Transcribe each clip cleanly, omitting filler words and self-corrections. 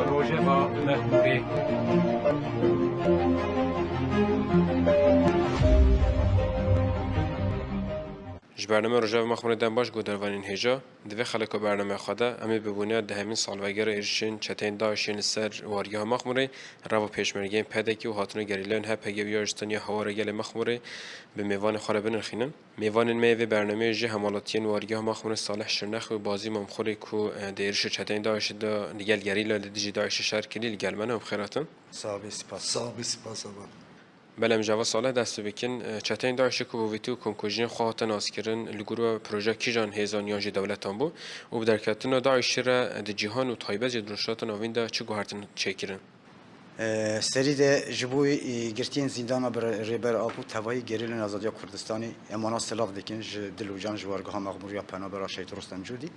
Rojava Mehmuri. برنامه رجاء مخمر دم باش گودروانین هجا دوی خلق برنامه خدا امی ببونه دهمین سالوگر ارشین چتین داشین سر واریا مخمره رو پیشمرگین پدکی و هاتون گریلان ها پگی یارستانی هوا رجال مخمره به میوان خرابن رخینن میوان میوه برنامه جه همالاتین واریا مخمره صالح شرنخ و بازی ممخوری کو دیرش چتین داش دا دیگل گریلا دیجی داش شهر کلی گلمنه و بخیراتن صاحب سپاس آبا بله مجاوا صالح دست بکن چتین داشت که بویتی و کنکوژین خواهد ناسکرین لگروه پروژه کیجان هزان یانجی دولتان بو و بدرکتن داعش را د جهان و طایبه جدرشات نوین دا چه گوهرتن چکیرن سری ده جبوی گرتین زندان بر ریبر آبو توایی گریل آزادی کردستانی امانا سلاف دکن دلوجان جوارگاه مغموریا پناه برای شهید رستم جودی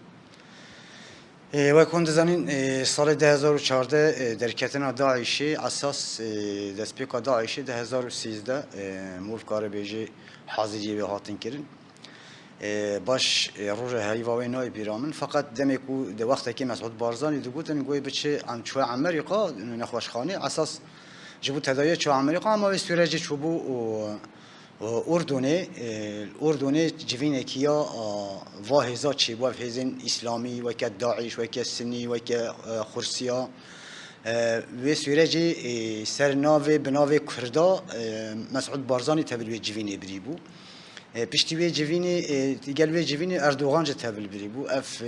و کند زنین سال 2014 در کتنا داعشی اساس دستپیکا داعشی 2013 مولکار بیجی حاضری به هاتن کردن باش روز هیواوی نای بیرامن فقط دمی کو د وقتی که مسعود بارزانی دگوتن گوی بچه ام چوی امریکا نخواش خانه اساس جبو تداعی چوی امریکا اما به سوریجی چوبو اردنی جوین کیا واهزا چی با فیزن اسلامی و که داعش و که سنی و که خرسیا و سوریجی سرناوی بناوی کردا مسعود بارزانی تبلیغ جوینی بری بو پشتیوی جوینی دیگلوی جوینی اردوغان جه تبلیغ بری بو اف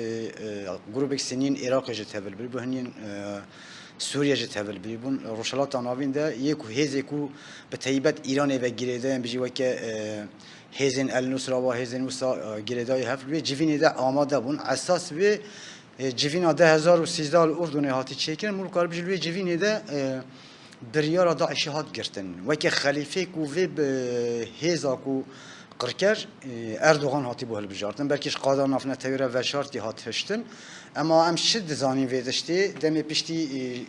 گروه سنین عراق جه تبلیغ بری بو هنین سوریه جه تبلیغ بری بون روشلات آناوین ده یکو هزی کو به تایبت ایران و گریده بجی و که هزین النصر و هزین موسا گریدای هفت و جوینی ده آماده بون اساس و جوینا 2013 اردن هاتی چیکن مولکار بجلوی جوینی ده بریار داعش هات گرتن و که خلیفه کو و هزا کو قرکر اردوغان هاتی به بجارتن بلکیش قادر نافنه تیره و شرطی هات هشتن اما ام شد زانی ویدشتی دمی پشتی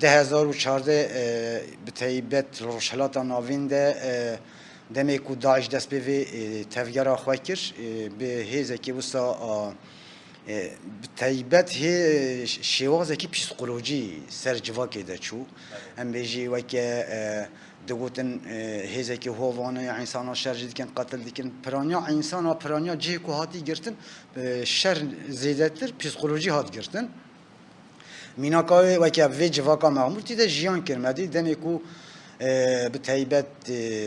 2014 به تایبت روشلات ناوین ده دمی کو داعش دست به تفگیر خواهی کر به هزا که وسا تایبت هی شوازه کی پسیکولوژی سر جواکی دچو ام بیجی و که دگوتن هزه که هوانه انسان شر دیکن قتل دیکن پرانیا انسان و پرانیا جه کو هاتی گرتن شر زیادتر پسیکولوژی هات گرتن میناکای و که وی جواکا معمول تیده جیان کرمدی دمی کو به تایبت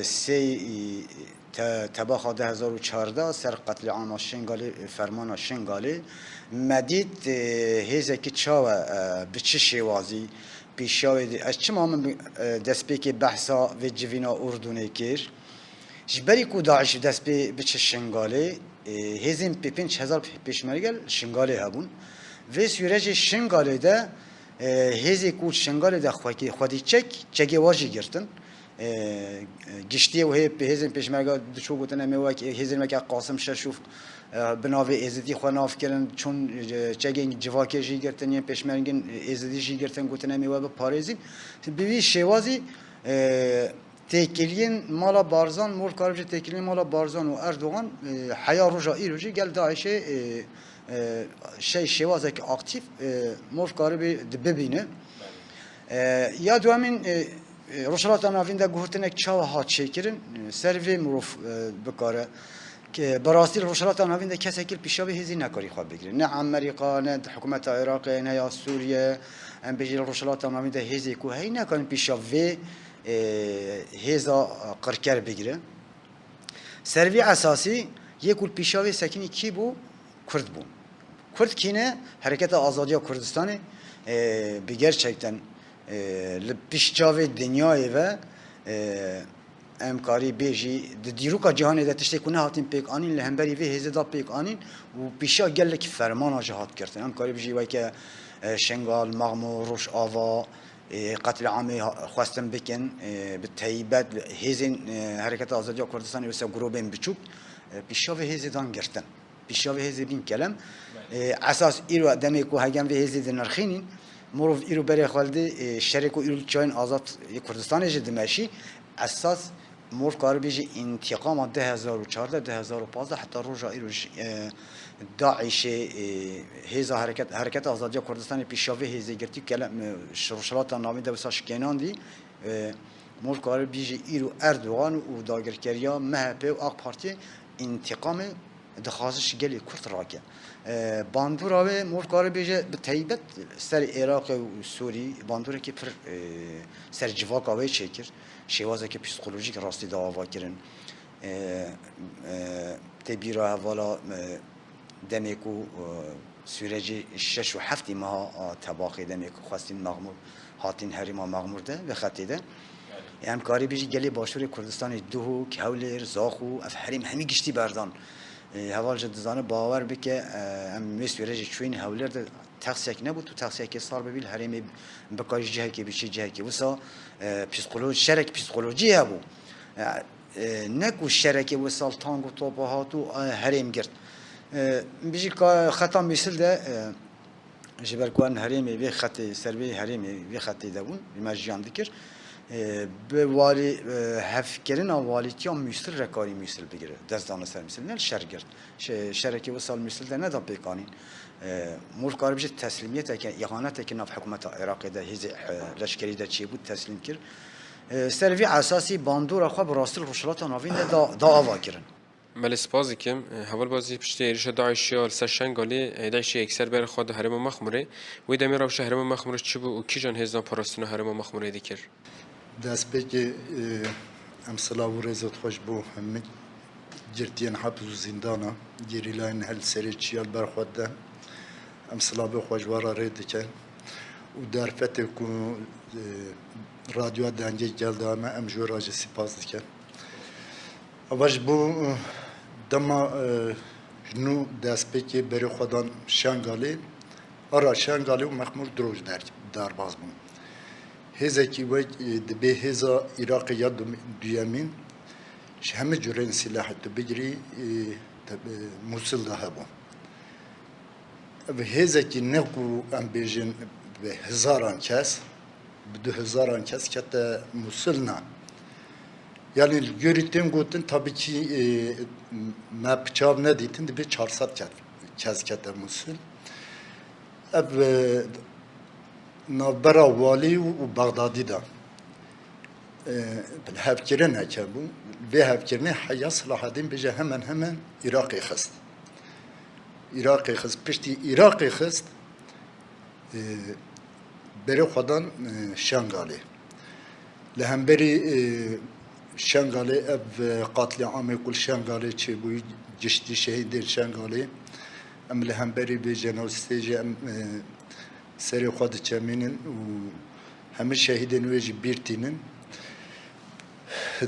سی تباخ 2014 سر قتل عام شنگالی فرمان شنگالی مدید هزه که چاو به چه شوازی پیشاوی از چه مامن دست به که بحثا و جوینا اردنی کر جبری کو داعش دست به چه شنگالی هزیم به 5000 پیشمرگل شنگالی هبون و سوریج شنگالی ده هزی کو شنگالی ده خودی چکی واجی گرتن گشتی و هی به هزین پیشمرگا دچو گوتن میوه که هزین مکه قاسم شوف بناوی ازدی خو ناف کردن چون چگین جواکه جی گرتن یه پیشمرگین ازدی جی گرتن گوتن میوه به پاریزین بیوی شوازی تکیلین مالا بارزان مول کارج تکیلین مالا بارزان و اردوغان حیا روجا ایروجی گل داعش شوازه که اکتیف مول کاری ببینه یا دوامین روشلات ناوین ده گوهرتنک چاو هات شکرن سروی مروف بکاره که براستی روشلات ناوین ده کسی که پیشا به هزی نکاری خواب بگیره نه امریکا نه حکومت عراق نه یا سوریه ام بجی روشلات ناوین ده هزی کو هی نکاری پیشا و هزا قرکر بگیره سروی اساسی یکول پیشا و سکنی کی بو کرد بو کرد کینه حرکت آزادی کردستان بگر چکتن لپیشجاوی دنیای و امکاری بیجی دیروکا جهانی ده تشتی کنه هاتین پیک آنین لهمبری وی هزدا پیک آنین و پیشا گله که فرمان آجهات کردن امکاری بیجی وی که شنگال مغمور روش آوا قتل عامی خواستن بکن به تایبت هزین حرکت آزادی کردستانی وسا گروبین بچوب پیشا وی هزدان گرتن پیشا وی هزی بین کلم اساس ایرو دمی کو هگم وی هزی نرخینین مروف ایرو برای خالده شریک و ایرو چاین آزاد کردستان جد ماشی اساس مور کار بیجی انتقام 2014 2015 حتی روزا ایروش داعش هیزا حرکت آزادی کردستان پیشاوی هیزی گرتی کلم شرشلات نامی ده بساش کنان دی مور کار بیجی ایرو اردوغان و داگرکریا مهپه و آق پارتی انتقام دخوازش گلی کرد راکه باندورا و مور کار بیجی به تایبت سر عراق و سوری باندورا که پر سر جواک آوی چکر شوازه که پسیکولوژیک راستی دعوا کردن تبیرا حوالا دمیکو سورجی 6 و 7 ماه تباقی دمیکو خواستین مغمور هاتین هریما مغمور ده به خطی ده همکاری بیجی گلی باشور کردستان دوهو کهولر زاخو اف حریم همی گشتی بردان حوال جدزانه باور بکه هم سورجی چوین هولر ده تقسیک نبود تو تقسیک سال ببیل حریم بکاش جهه که بیچی جهه که وسا شرک پسیکولوژی هبو نکو شرک وسال تانگو توپا هاتو حریم گرد بیجی که خطا مثل ده جبر کوان حریمی به خط سربی حریمی به خطی دبون بیمجیان دکر به والی هفکرین والیتیان مثل رکاری مثل بگیره دستان سر مثل نه شرگرد شرکی وسال مثل ده ندا پیکانین مور کار بشه تسلیمیت که اهانت که نف حکومت عراق ده هیز لشکری ده چی بود تسلیم کرد سروی اساسی باندور خو براسل روشلات ناوین دا آوا کردن مال سپازی کم حوال بازی پشت ایرش داعشی و سشنگالی داعشی اکثر بر خود حرم مخموره و دمی روش حرم مخمورش چی بود و کی جان هزار پاراستون حرم مخموره دیگر دست بگی امسلا و رزت خوش بو هم جرتین حبس و زندانا گیری لاین هل سری چیال برخورد ده امسلا به خوشوارا رید کن و در فتح کو رادیو دنجه جلده همه امجور راج سپاس دکن اواج بو دما جنو دست بگی بری خودان شنگالی آرا شنگالی و مخمور دروج در باز بون هزا کی و دبی هزا عراق یا دویمین همه جورین سلاح تو بگیری موصل ده بو و هزا کی نکو ام بیجن به هزاران کس به 2000 کس که تا موصل نه yani yürüttüğüm gotun tabii ki ne bıçağı ne diyetin de bir 400 kez kete Musul. Ev navbera vali u Bağdadi da hevkirin heke bu ve hevkirini Hayya Salahaddin bece hemen Irak'ı xist. Irak'ı xist. Pişti Irak'ı xist beri xwadan Şengalê. Li hemberi Şengalê ev qatli amê kul Şengalê çêbûyî ciştî şehîdên Şengalê em li hemberî bê jenostê jî em serê xwe diçemînin û hemî şehîdên wê jî bîr tînin.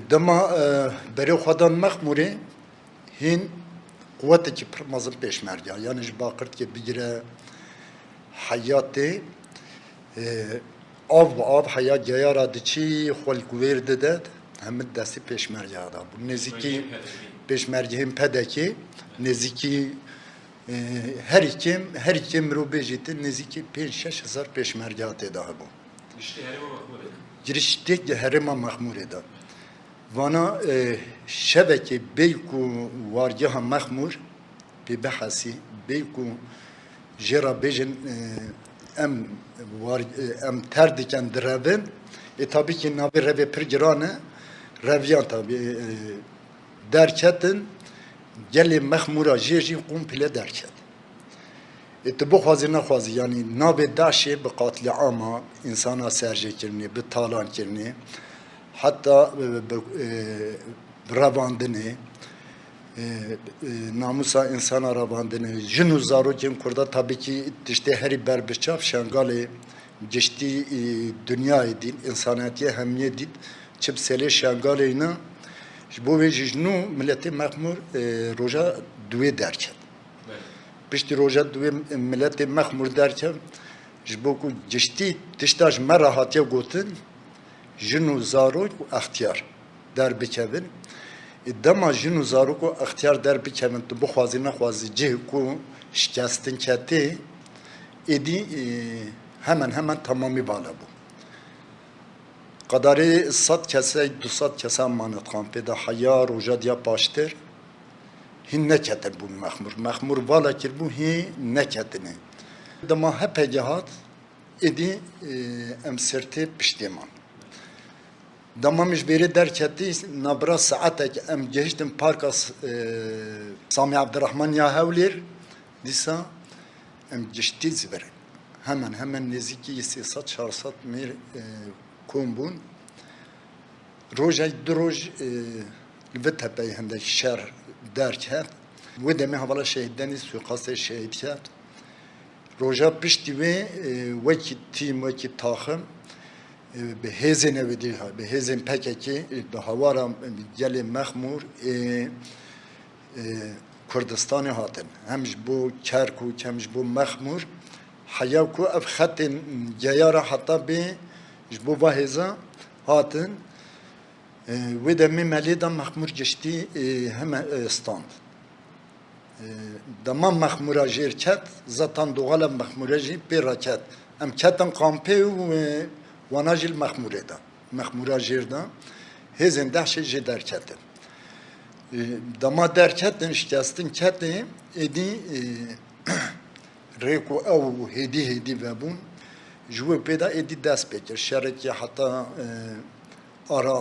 Dema berê xwedan Mexmûrê hîn quwetekî pir mezin pêşmerge yani ji Baqirtkê bigire heyatê av heya geyara diçî xwelkûvêr dide hem destî pêşmergeya da bu nêzîkî pêşmergehên pedekê nêzîkî her iki mirovê jî tê nêzîkî 5-6 hezar pêşmergeha tê de hebû. Giriştê herêma Mexmûrê de. Vana şevekê bêyk û wargeha Mexmûr pê behesî bêyk û jêra bêjin em ter dikin di revin tabii ki navê revê pir giran e reviyan tabii derketin gelê Mexmûra jê jî komple derket. Tu bixwazî nexwazî yani navê Daişê bi qatilî ama insana serjêkirinê bi talankirinê hatta bi revandinê namusa insana revandinê jin û zarokên Kurda tabii ki tiştê herî berbiçav Şengalê giştî dünyayê dît insaniyetiyê hemiyê dît çi bi selê Şengalê ne ji bo wê jî nû milletê Mexmûr roja duwê derket. Piştî roja duwê milletê Mexmûr derket ji bo ku giştî tişta ji me re hatiye gotin jin û zarok û extiyar derbikevin dema jin û zarok û extiyar derbikevin tu bixwazî nexwazî cih ku şikestin ketê êdî hemen tamamî bala bû. قداری 100 کسی 200 کسی مانت خان پیدا حیا روجا دیا پاشتر هی نکتن بون مخمور والا کر بون هی نکتنه دما هپ جهات ادی ام سرته پشتیمان دما مش بری درکتی نبرا ساعتک ام گشتم پارکاس سامی عبدالرحمن یا هولیر دیسا ام گشتی زبر hemen niziki 300-400 mir kom bun rojay du roj li tepeyê hindek şer derk hat wê demê hevala şehîddenî suiqasê şehîd ket roja piştî wê wekî tîm wekî taxim bi hêzên evedî bi hêzên pekekê bi hawara gelê mexmûr Kurdistanê hatin hem ji bo Kerkûk hem ji bo mexmûr حیا کو اف خط جیاره حتی به جبو واهزا هاتن و دمی ملیدا مخمور گشتی هم استاند دما مخمورا جیر کت زتان دوغال مخمورا جی پی راکت ام کتن قامپی و واناجل مخموره دا مخمورا جیر دا هزین دهش جی در کتن دما در کتن شکستن کتی ادی ریکو او هدی وبون جوه پیدا ادی دست بکر شرکی حتی ara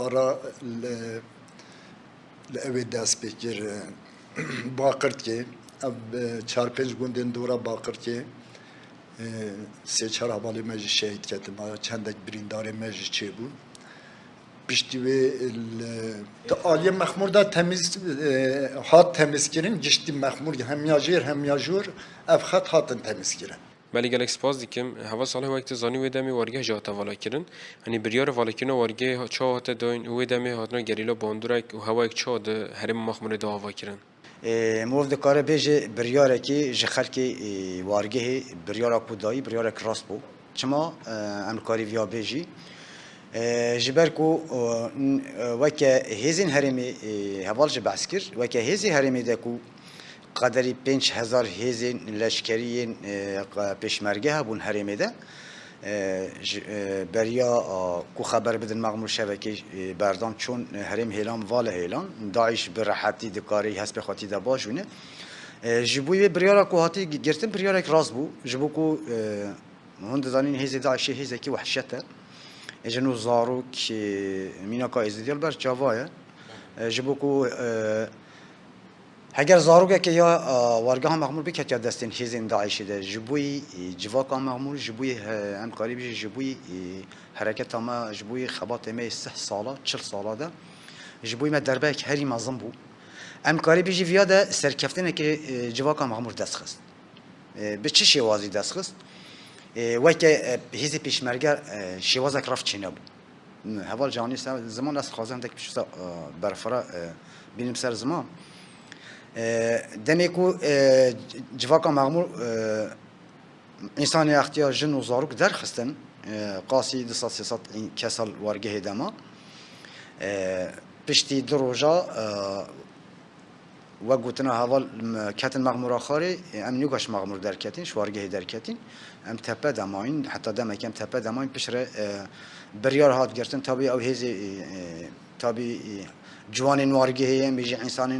لأوي داس بكر باقرت كي اب 4-5 گوندن دورا باقرت كي سه چهار حوالی مجی شهید کردم چندک بریندار مجی چه بود پشتی و آلیه مخمور دا تمیز هات تمیز کردن گشتی مخمور هم یاجیر هم یاجور افخط هاتن تمیز کردن ولی گلک سپاس دیکم هوا ساله وقت زانی و دمی وارگه جاتا والا کردن هنی بریار والا کردن وارگه چه هات داین و دمی هاتنا گریلا باندورک و هوا یک چه ده هرم مخمور دعوا کردن موفد کار بیج بریاره کی جخل کی وارگه بریاره کودایی بریاره کراس بو چما امکاری ویا بیجی جبركو وكا هزين هرمي هوالج بعسكر وكا هزي هرمي داكو قدري 5000 هزين لشكريين بيشمرجها بون هرمي دا بريا كو خبر بدن مغمور شبكي بردان چون هرم هيلان والا هيلان داعش براحتي دكاري حسب خاطي دا باجونه جبوي بريارا كو هاتي گرتن بريارا راس بو جبوكو هند زانين هزي داعش هزي كي وحشته جنو زاروك مینا کا ازدیال بر جاوایه جبوکو اگر زاروک که یا وارگاه مغمور بکت یا دستین هزین داعشی ده جبوی جواکا مغمور جبوی هم قریب جبوی حرکت ما جبوی خبات ما 3 ساله 40 ساله ده جبوی ما دربه که هری مازم بو هم قریب جویا ده سرکفتنه که جواکا مغمور دست خست به چه شوازی دست خست وقتی هیچ پیشمرگر شوازک رفت چینه بود. هوال جانی زمان است خازن دک پیش برفرا بینیم سر زمان. دمی کو جواکا مغمور انسانی اختیار جن و زاروک درخستن قاسی 200 کسال وارگه دما پشتی دروجا و گوتنا هوال کتن مغمور آخری ام نیوگاش مغمور درکتین شوارگه درکتین ام تپه دماین حتی دم کم تپه دماین پشره بریار هات گرتن تابی او هیزی تابی جوان وارگه هم بیجی انسان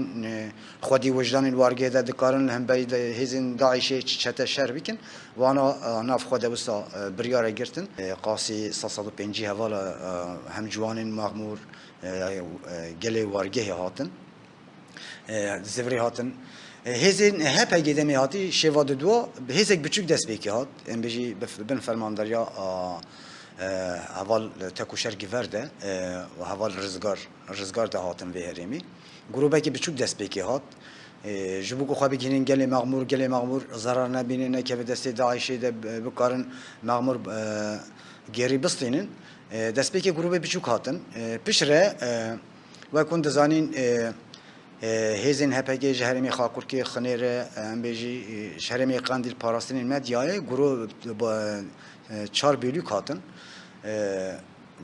خودی وجدان وارگه ده دکارن هم بید هیزین داعشی چته شر بیکن و آنا ناف خود بسا بریار گرتن قاسی 350 هوال هم جوان مغمور گله وارگه هاتن زفری هاتن هزین هپ اگه هاتی شواد دو هزک بچوک دست بیکی هات ام بجی بن فرمانداریا اول تکوشر گورده و اول رزگار ده هاتن به هرمی گروه که بچوک دست بیکی هات جبو کو خوابی گینین گله مغمور ضرر نبینه نه که به دست داعشی ده بکارن مغمور گری بستینن دست بیکی گروه بچوک هاتن پیشره و کند زانین هزین هپگی جهرمی خاکورکی خنیر ام بیجی شهرمی قندیل پاراستین مدیای گروه با 4 بیلوک هاتن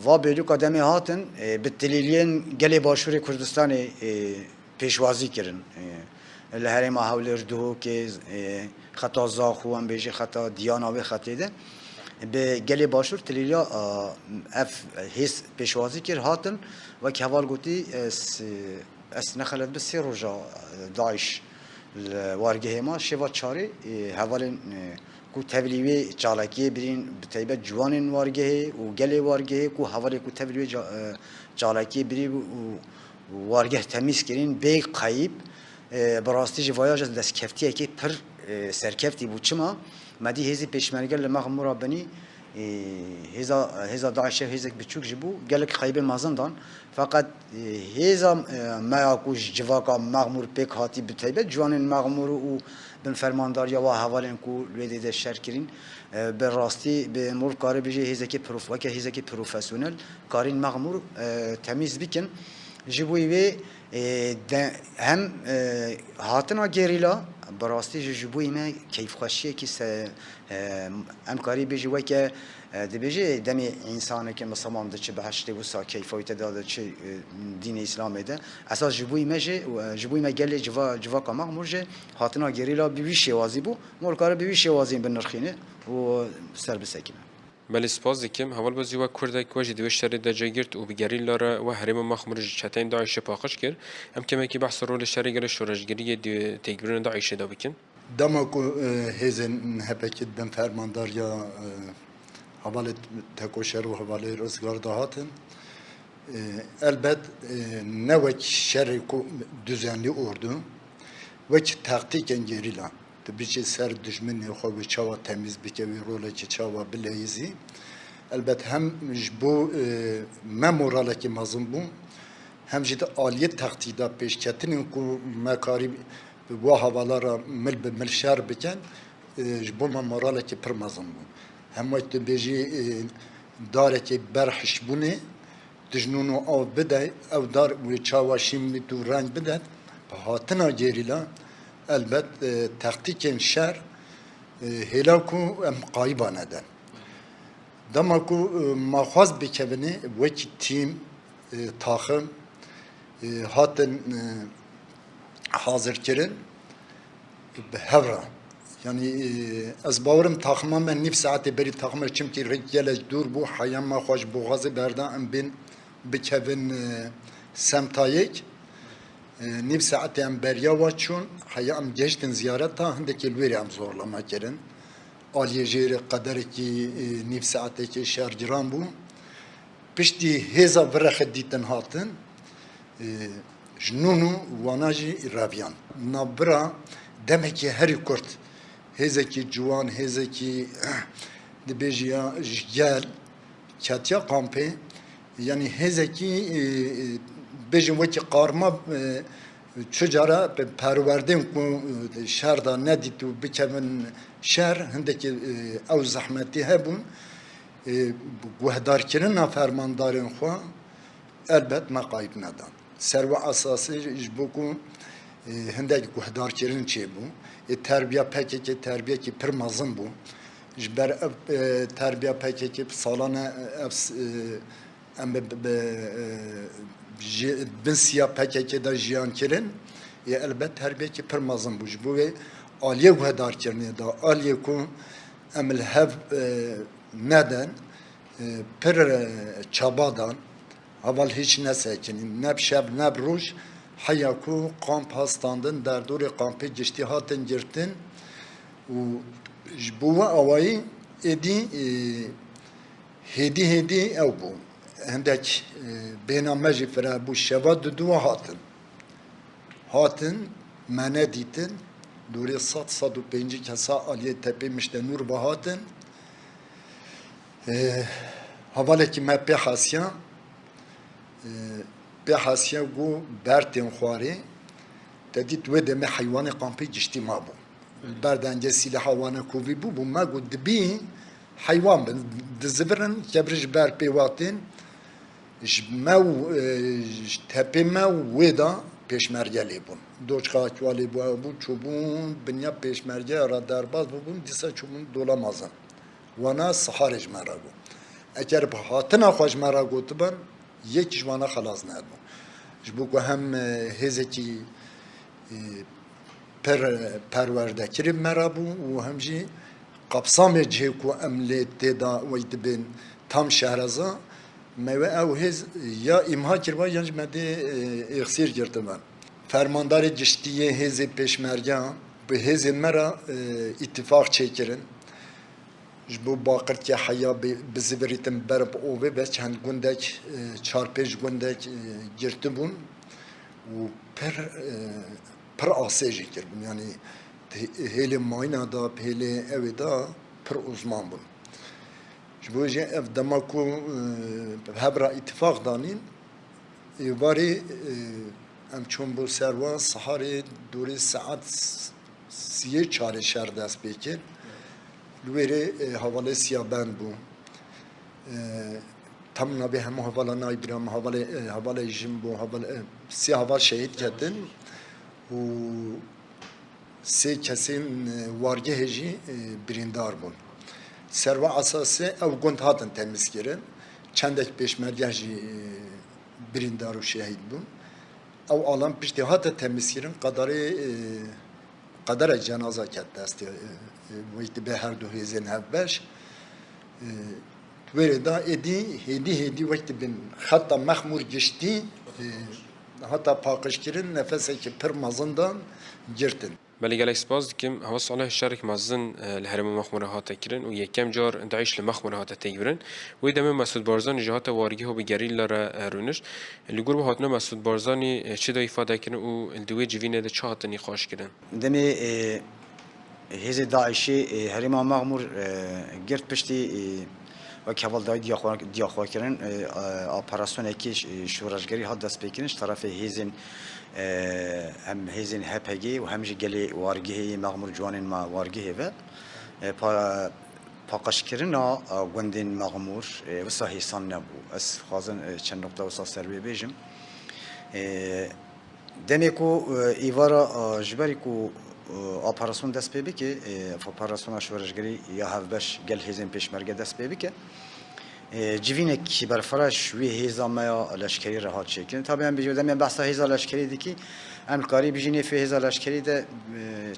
و بیلوک آدمی هاتن به دلیلین گلی باشور کردستان پیشوازی کردن لهرم حول اردو که خطا زاخو ام بیجی خطا دیانا و خطیده به گلی باشور تلیلیا اف هیس پیشوازی کر هاتن و که حوال گوتی اس نخلت بسی روژا داعش وارگه ما شوا چاری حوال کو تبلیوی چالاکی برین بتایبه جوان وارگه و گلی وارگه کو حوالی کو تبلیوی چالاکی بری و وارگه تمیز کرین بی قایب براستی جوایاج دست کفتیه که پر سرکفتی بود چما مدی هزی پیشمرگل لمغمورا بنی هزا داعش هزا بچوک جبو گلک خیبه مازندان فقط هزا ما یاکوش جواکا مغمور پیک هاتی بتایبه جوان مغمور و بن فرمانداریا و حوالن کو لویده شر کرین به راستی به مور کاری بجی هزا کی پروف و که هزا کی پروفسیونل کارین مغمور تمیز بکن جبوی و هم هاتنا گریلا براستی جبوی ما کیف خوشیه که ام کاری بجی و که دبیجی دمی انسانه که مسلمان ده چه بهشته و سا کیفایت داده چه دین اسلام ده اساس جبوی ما گله جوا کما مرجه هاتنا گریلا بیوی شوازی بو مول کار بیوی شوازی بنرخینه و سر بسکنه بله سپاس دکم حوال بازی و کردک و جدی شر دجاگرت و بگری لاره و حریم مخمر چتین داعش پاخش کرد هم که کی بحث رول شرگل شورشگری تگبرن داعش دا بکن دماغ هزن هپکت بن فرماندار یا حواله تکوشر و حواله روزگار دهاتن البته نوک شر düzenli ordu ve taktik engeliyle tabii ki ser düşmanı xobi çava temiz bir kevi role ki çava bileyzi elbette hem bu memorala ki mazlum bu hem de aliyet taktikte peşketinin ku mekari bu havalara mil şer biken bu memorala ki per mazlum bu hem vakti beji dare ki berhiş bu ne dijnunu av bide ev dar ve çava şimdi tu renk bide hatına geriyle elbet taktiken şer helaku em qayba neden damaku mahaz bikevini veki tim takım hatın hazır kirin hevra yani az bavrım takımım ben nif saati beri takımı çünkü ricale dur bu hayama hoş boğazı berdan bin bikevin semtayek nif saati em beriya vaçun hayam geçtin ziyareta hindeki lveri em zorlama kirin aliye jeri kadar ki nif saati ki şerciran bu pişti heza vrexet diten hatın jnunu vanaji raviyan nabra demek ki her kurt hezeki civan hezeki dibêjiya gel çatiya kampe yani hezeki bejin veki qarma çucara perverdin ku şerda neditu bikevin şer hindeki ev zahmeti hebun guhdar na fermandarın xwa elbet maqayib nedan serva asası jboku hindeki guhdar kirin çe bu terbiye PKK terbiye ki pir mazın bu jber terbiye PKK salana em bin siya PKK'da jiyan kirin elbet terbiye ki pir mazın bu bu ve aliye guhdar kirin da aliye ku emel hev neden pir çabadan haval hiç ne sekinin ne şeb ne ruj hayaku kamp hastandın derdori kampı geçti hatın girtin u bu avayı edi hedi ev bu hendek benameci fera bu şevad dua hatın mene ditin duri sat u penci kasa aliye tepemişte nur bahatın havaleki mepe hasya به حسیه گو برتن خواری تدید و دم حیوان قامپی جشتی ما بو بردنجه سیل حیوان کوی بو ما گو دبی حیوان دزبرن کبرش بر پیواتن جمو تپی ما ودا پیشمرگلی بون دوچ خاکوالی بو چوبون بنیا پیشمرگه را درباز بون دیسا چوبون دوlamazın وانا سحارج مرا گو اگر به هاتنا خوش مرا گو تبن یک جوانه خلاص ندم. جبو که هم هزکی پرورده کریم مرابو و همچی kapsamı cihku emliyette da vaytibin tam şehraza meve ev hez ya imha kirva ya jmede iksir girdim ben. Fermandarı ciştiye hezi peşmerga bu hezi mera ittifak çekirin. Bu bakır ki haya bizibiritim berb ove bes çand gündek çarpej gündek girtibun و پر آسیجی کردم یعنی هیل ماینا دا هیل اوی دا پر uzman bun. جبوجي اف دماكو هبرا اتفاق دانين واري ام چون بو سروا سحاري دوری ساعت 3 شهر دست بکر لوری حواله سیابن بو tam nabi hem havala naibram havala jimbo havala si haval şehit kedin u se kesin varge heji birindar bun serva asası ev gund hatın temiz kirin çendek peşmergeji birindar u şehit bun ev alan pişti hatı temiz kirin kadar cenaza kettesti bu ittibe her du hizin hevbeş Verda hedi vakti bin hatta mahmur geçti hatta pakışkirin nefese ki pır mazından girtin. بله گلک سپاس دکیم هوا صالح شرک مزن الهرم مخمره هات کرن و یکم جار داعش لمخمره هات تیگرن و دم مسعود بارزانی جهات وارگی ها به گریل لره رونش لگور به هاتنا مسعود بارزانی چه دای ifade کرن و دوی جوینه ده چه هات نقاش کرن دمی هزی داعشی هرم مغمور گرد پشتی و کهول دای دیاخوا کردن آپاراسیون اکی شورشگری ها دست بکردنش طرف هیزن هم هیزن هپگی و همچنین گلی وارگیه مغمور جوانین ما وارگیه و پاکش کردن گندین مغمور و ساهیسان نبود. از خازن چند نقطه وسط سروی بیشم. دمیکو ایوارا جبری کو آپاراسیون دست بیبی که آپاراسیون شورشگری یا هفبش گل هیزن پیشمرگ دست بیبی که جوینه کی برفراش وی هیزا مایا لشکری راحت شکن طبعا بیجودم من بحث هیزا لشکری دیکی امکاری بیجینی فی هیزا لشکری ده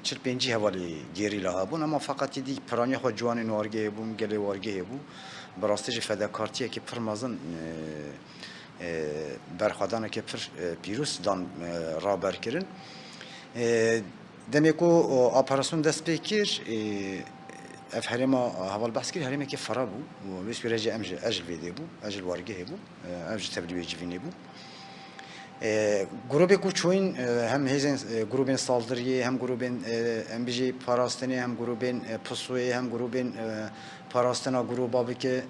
45 حوالی گیری لها بون اما فقط دی پرانی خود جوان وارگه بون گلی وارگه بو براستش فداکارتیه که پرمازن برخوادانه که پر پیروس دان را برکرین دمیکو آپاراسیون دست بکر اف هرما هوال بحث كده هرما كيف فرابو وبس بيرجع اجل فيديو اجل وارجه بو اجل تبدي جيفيني بو جروبي كوچوين هم هيزن جروبين saldırıyı hem grubin MBJ parastani hem grubin pusuye hem grubin parastana gruba bike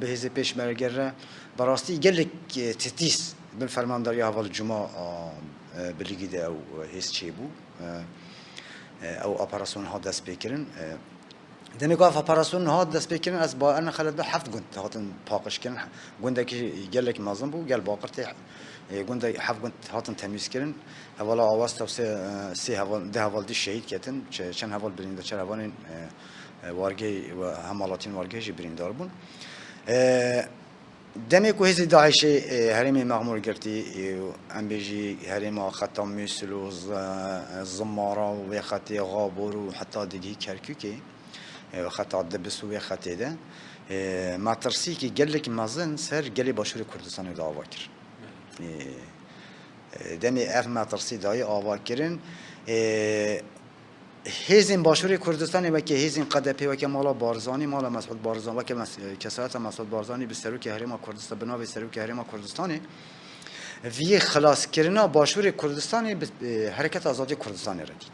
behize peşmergere barasti gellik tetis bil fermandari haval cuma bilgide او هيس چيبو او operasyon ha dest bekirin دمی گفت آپاراسیون ها دست بکردن از با آن خالد به 7 گند هاتن پاکش کردن گنده که گلک مازن بود گل باقرتی گنده 7 گند هاتن تمیز کردن حوالا آواز تا سه حوال ده حوال دی شهید کردن چند حوال برنده چند حوالین وارگی و همالاتین وارگی جی برندار بون دمی که هزی داعش هرمی مغمور گرتی ام بیجی هرم خطا میسل و زمارا و خطی غابور و حتی دیگه کرکوکی خطا دبس و خطی ده ماترسی که گلک مازن سر گلی باشور کردستان دعوا کرد دمی اف ماترسی دای آوا کردن هیزن باشور کردستانی و که هیزن قدپی و که مالا بارزانی مالا مسعود بارزانی و که کسایت مسعود بارزانی به سروک هرم کردستان بنا به سروک هرم کردستانی وی خلاص کردن باشور کردستانی حرکت آزادی کردستانی ردی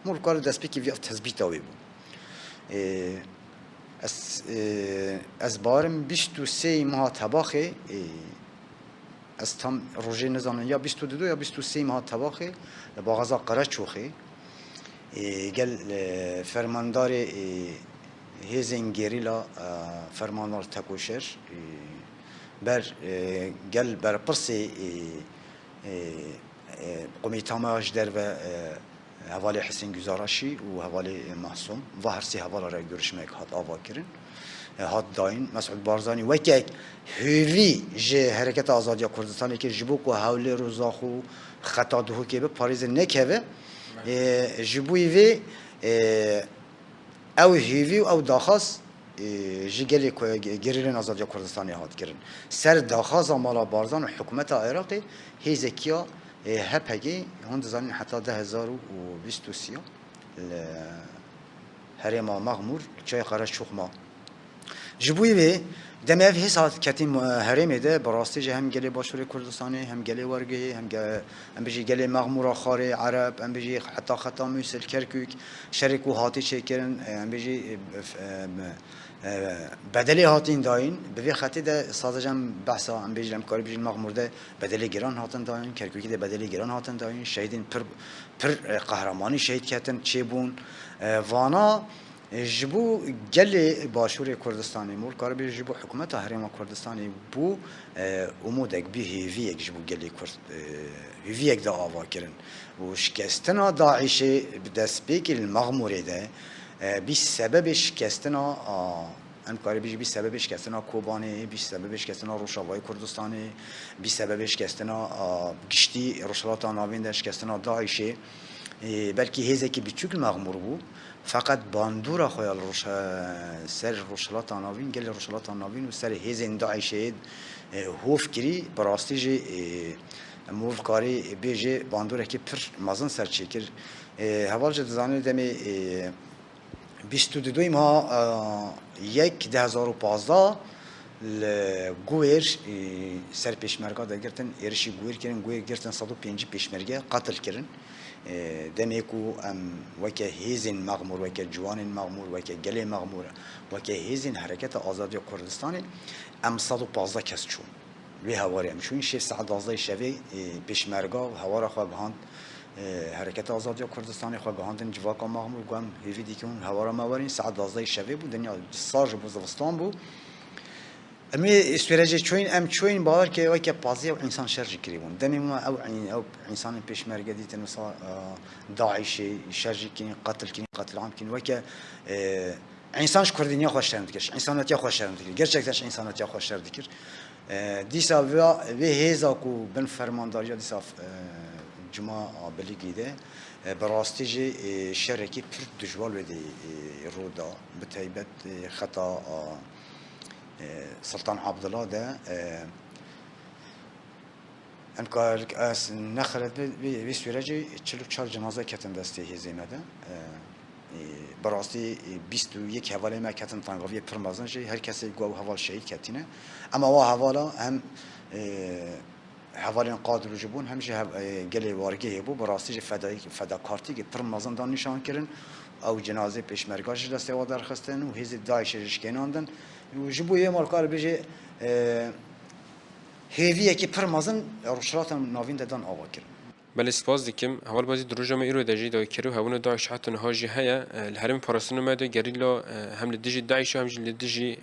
مولکار دست بی که وی تثبیت آوی بود از بارم 23 ماه تباخه از تام روزی نزانم یا 22 یا 23 ماه تباخه با غذا قرار چوخه گل فرماندار هیزن گریلا فرماندار تکوشر بر گل بر پرسی قمیتاماش در و حوالی حسین گزارشی و حوالی محسوم و هر سی حوالا را görüşmek هات آوا کردن هات داین مسعود بارزانی و که هوی جه حرکت آزادی کردستانی که جبوک و حولی روزاخو خطا دهو که به پاریز نکه جبوی وی او هیوی او داخواست جگلی گریلین آزادی کردستانی هات کردن سر داخواست مالا بارزان و حکومت عراقی هیزکیا هپگی هند زنین حتی 2023 هرم مغمور چای خارج شخما جبوی به دماغ حسات کتیم هرم ده براستی جه هم گلی باشوری کردستانی هم گلی ورگی هم بيجي گلی مغمور خاره عرب هم بيجي حتی خطا موسل کرکوک شرکو هاتی چکرن هم بيجي بدلی هاتین داین به وی خطی ده سازجم بحثا هم بيجي کاری بيجي مغمور ده بدلی گران هاتن داین کرکوکی ده بدلی گران هاتن داین شهیدین پر قهرمانی شهید کتن چه بون وانا جبو گلی باشور کردستانی مول کار بی جبو حکومت هرم کردستانی بو امودک بی هیویک جبو گلی کرد هیویک دا آوا کرن و شکستنا داعش بدست بیک المغموره ده بی سبب شکستنا ام کاری بی سبب شکستنا کوبانی بی سبب شکستنا روشاوای کردستانی بی سبب شکستنا گشتی روشلات ناوین ده شکستنا داعش بلکه هزه که بیچوک المغمور بو فقط باندورا خویال سر روشلات ناوین گل روشلات ناوین و سر هزن داعشید هوف کری براستی جه مول کاری بیجه باندورا که پر مازن سر چکر حوال جد زانه دمی 22 ماه 2015 گویر سر پیشمرگا دا گرتن ارشی گویر کردن گویر گرتن 105 پیشمرگه قتل کردن دميكو ام وكا هيزن مغمور وكا جوان مغمور وكا جلي مغمور وكا هيزن حركة آزادي كردستاني ام 115 کس چون وی هواری ام چون 6 ساعت 12 شبه پیشمرگا هوارا خواه بهاند حرکت آزادی کردستانی خواه بهاندن جواکا مغمور گوام هیوی دیکون هوارا موارین ساعت 12 شبه بود دنیا ساج بود زوستان بود امی سویرجی چوین ام چوین باور که وای که پازی و انسان شرجی کریبون دمی ما او انسان پیشمرگه دیتن مثلا داعشی شرجی کنی قتل عام کنی وای که انسانش کردنیا خوش شرم دکش انسانیت خوش شرم دکر gerçekten انسانیت خوش شرم دکر دیسا و هزا کو بن فرمانداری دیسا جمعه بلیگیده براستی جی شرکی پر دجوال ودی رودا بتایبت خطا سلطان عبدالله ده امکار از نخرد به سویرجی 44 جنازه کتن دسته هزینه ده براستی 21 حواله ما کتن تنگاوی پرمازن جی هر کسی گو حوال شهید کتینه اما وا حوالا هم حواله قادر جبون هم جه گلی وارگه بو براستی جه فداکارتی که پرمازن دان نشان کردن او جنازه پیشمرگاش دسته و درخستن و هزی داعش رشکناندن و جبوی مالکار بیجه هیویه که پرمازن روشلات ناوین دادن آوا کرد بله سپاس دیکم حوال بازی دروجه ما ایرو دجی دای کرو هونه داعش حتی نهاجی هیا الهرم پاراستون ماده گریلا هم لدیجی داعش هم لدیجی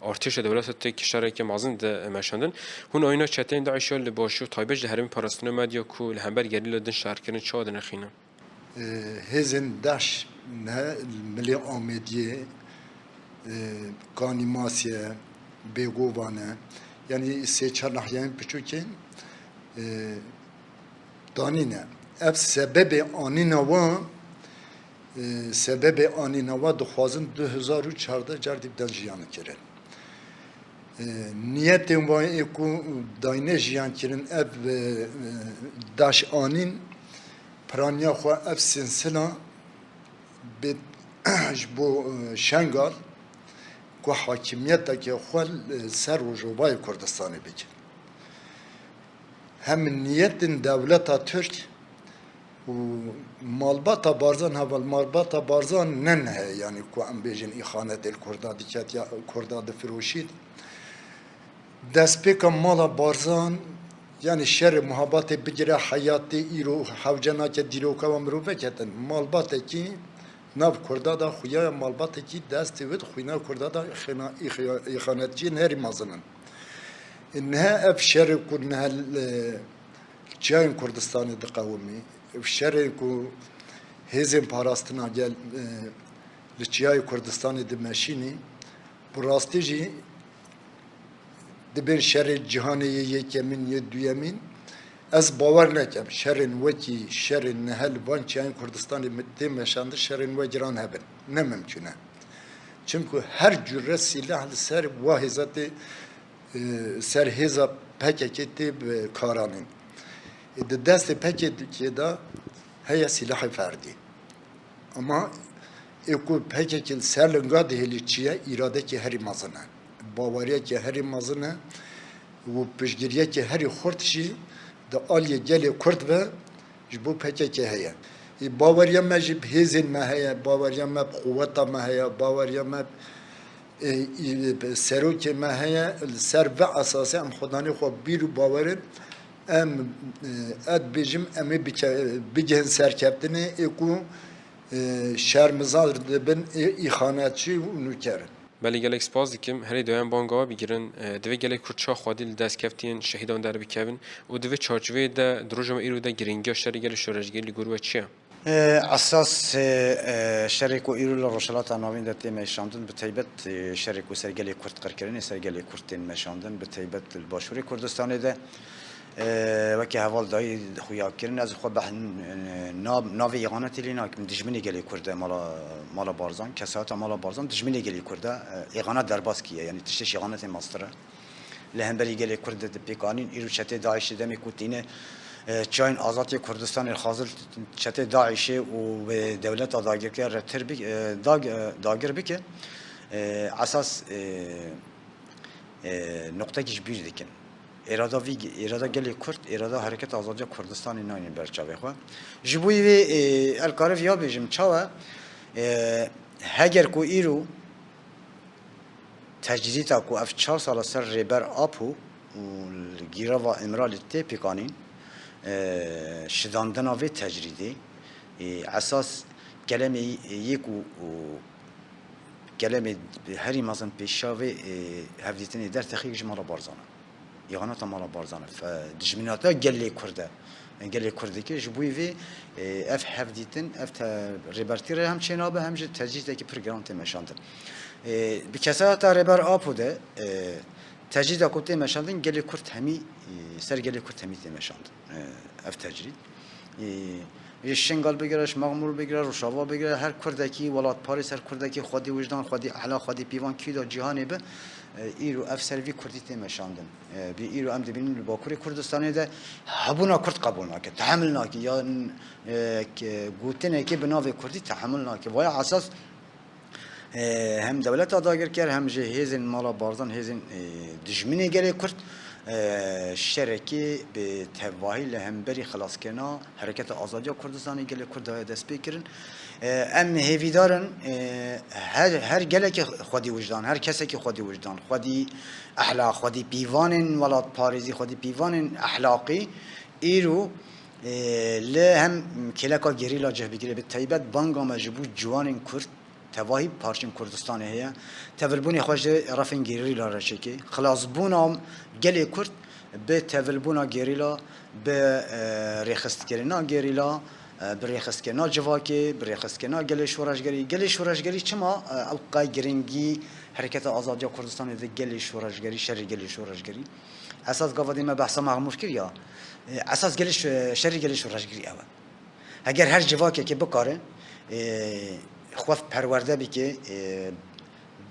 ارتش دولت کشور که مازن ده مشاندن هون آینا چتین داعش ل باشو تایبج الهرم پاراستون ماده کو الهمبر گریلا دن شهر کردن چاد نخینه هزن داعش نه ملی آمدیه کانیماسیه بیگوانه یعنی سه چهار ناحیه‌ن پیچوکن دانینه اف سبب آنینوا دخوازن 2014 جردی بدن جیانه کرن نیتیم وای اکو داینه جیان کرن اف داش آنین پرانیا خو اف سنسلا به جبو شنگال کو حاکمیت که خپل سر و جوبای کردستان بگه هم نیت دولت ترک و مالباتا بارزان هوا مالباتا بارزان نه یعنی کو ام بیجن اخانت الکرداد کات یا کرداد فروشید دست پیکم مالا بارزان یعنی شر محبت بگیره حیاتی ایرو حوجنا که دیروکا و مروبه کتن مالبات کی ناو کردادا خویا مالبات کی دست ود خوینا کردادا اخانتچی نهری مازنن انها ابشر كنا جاين كردستان دقومي ابشر كو هزم باراستنا جل لجاي كردستان دمشيني براستيجي دبن شر جهاني يكمن يدويمين از باور نکم شرن وکی شرن نهل وان چین کردستان مدتی مشانده شرن و جران هبن نممکنه چونکه هر جور سلاح سر واحزات سر هزا پکتی کارانین دست پکتی دا هيا سلاح فردي اما يكون پکتی سر لنگا دهلی چیه اراده که هری مازنه باوریه که هری مازنه و پشگیریه که هری خورتشی دا آلیه گلی کرد و جبو پکتی هيا باوریا ما جب هزین ما هيا باوریا ما قوتا ما هيا باوریا ما سروک ما هيا سر و اساسه ام خدانی خو بیرو باورن ام اد بيجم ام بيجهن سركبتني اكو شرمزال بن اخاناتشي ونوكر بله گلک سپاس دیکم هری دوام بانگا بگیرن دوی گلک کورچا خادی دست کفتین شهیدان در بکوین و دوی چارچوبه ده دروجم ایرو ده گرینگی شری گل شورشگری گروه چیه اساس شركو ايرو للرشلات عناوين دتي مشاندن بتيبت شركو سرگلي كرد قركرين سرگلي كردين مشاندن بتيبت الباشوري كردستان ده وكي هوال داي خويا كرن از خو بح ناوي اغانه لينا دجمني گلي كرد مالا بارزان كسات مالا بارزان دجمني گلي كرد اغانه درباسكيه يعني تشتش اغانه ماستره لهمبلي گلي كرد بيقانين ايرو شته داعش دمي كوتينه چاین آزادی کردستان الخاصل چته داعشه و دولت داگرکر رتر بی داگر بکه اساس نقطه کش bir dikin اراده گلی کرد اراده حرکت آزادی کردستان ناین برچاوی خو جبوی و الکارف یا بیجم چاوه هگر کو ایرو تجدیدا کو اف 4 سال سر ریبر آپو و گیرا و امرال تپیکانین شداندن و تجریدی اساس کلمه یک و کلمه هری مازن پیشاوی هفدیتنی در تخیل جمال بارزانه یعنی تا مال بارزانه فدجمنات گلی کرده گلی کردی که جبوی و اف هفدیتن اف ریبرتی هم چنابه هم جد تجدیدی که پروگرام تمشاندن بکسات ریبر آپوده تجدید اکوته مشاندن گلی کرد همی سر گلی کرد همی تمشاند اف تجرید شنگال بگیرش مغمور بگیره روشاوا بگیره هر کردکی ولات پاریس هر کردکی خودی وجدان خودی اعلا خودی پیوان کی دا جهانی به ایرو اف سروی کردی تمشاندن بی ایرو ام دبین باکوری کردستانی ده هبونا کرد قبول ناکه تحمل ناکه یا گوتنه که بناوی کردی تحمل ناکه وای اساس هم دولت داگر کرد هم جهیزن مالا بارزان هیزن دجمنی گلی کرد شرکی به تواهی لهمبری خلاص کنا حرکت آزادی کردستانی گلی کرد دست بکرن ام هیویدارن هر گله که خودی وجدان هر کسی که خودی وجدان خودی اخلاق خودی پیوان ولات پاریزی خودی پیوان اخلاقی ایرو له هم کلکا گریلا جه بگیره به تایبت بانگا مجبو جوان کرد تواهی پارچین کردستان هیا تولبونی خوش رفن گریلا رشکی خلاص بونام گلی کرد به تولبونا گریلا به ریخست کردن گریلا به ریخست کردن جواکی به ریخست کردن گلی شورشگری چما اوقای گرینگی حرکت آزادی کردستان ده گلی شورشگری شر گلی شورشگری اساس گاودی ما بحث مغمور کردیا اساس گلی شر گلی شورشگری اول اگر هر جواکی که بکاره خوف پرورده بی که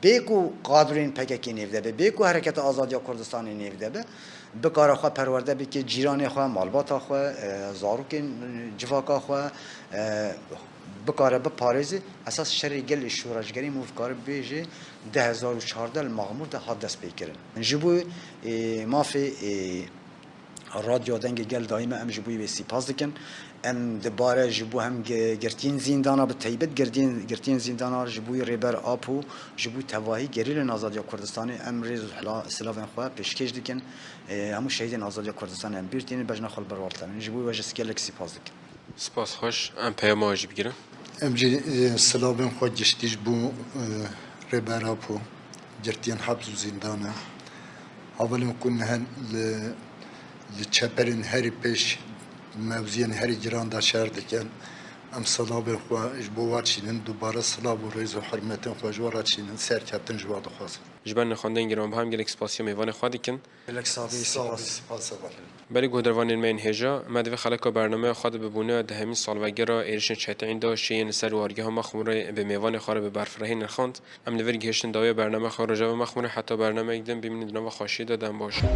بیکو قادرین پککی نیفده به بیکو حرکت آزادی کردستان نیفده به بکار خواه پرورده بی که جیران خواه مالبات خواه زاروک جواکا خواه بکاره به پاریزی اساس شر گل شورشگری موفکار بیجه 2014 المغمور ده حد دست بیکرن جبو مافی رادیو دنگ گل دائما ام جبوی به سپاس دکن ام دباره جبو هم گرتین زندانا به تایبت گرتین زندانا جبوی ریبر آپو جبوی تواهی گریل آزادی کردستانی ام ریز سلاوین خواه پیشکش دکن همو شهید آزادی کردستانی ام بیرتین بجنا خال بروالتن جبوی وجه سکلک سپاس دکن سپاس خوش ام پیام آجی بگیرم ام جی سلاوین خواه گشتیش بو ریبر آپو گرتین حبس و زندانه اولین کنه لچپرین هری پیش موزین هری جران دا شهر دکن ام سلام خوش بو چینن دوباره سلام و رضا حرمت خوش ورا چینن سرکتن جواد خواست جبن خواندن گرام با هم گلک سپاسیا میوان خواهد کن بلک صابی سپاس بلی گودروانین من هجا مدوی خلق برنامه خود ببونه دهمین سالوگه را ایرشن چتین داشتین سر وارگه ها مخموره به میوان خاره به برفرهی نخوند ام نور گهشتن داوی برنامه خارجه و مخموره حتی برنامه اقدام ببینید نو خاشی دادن باشه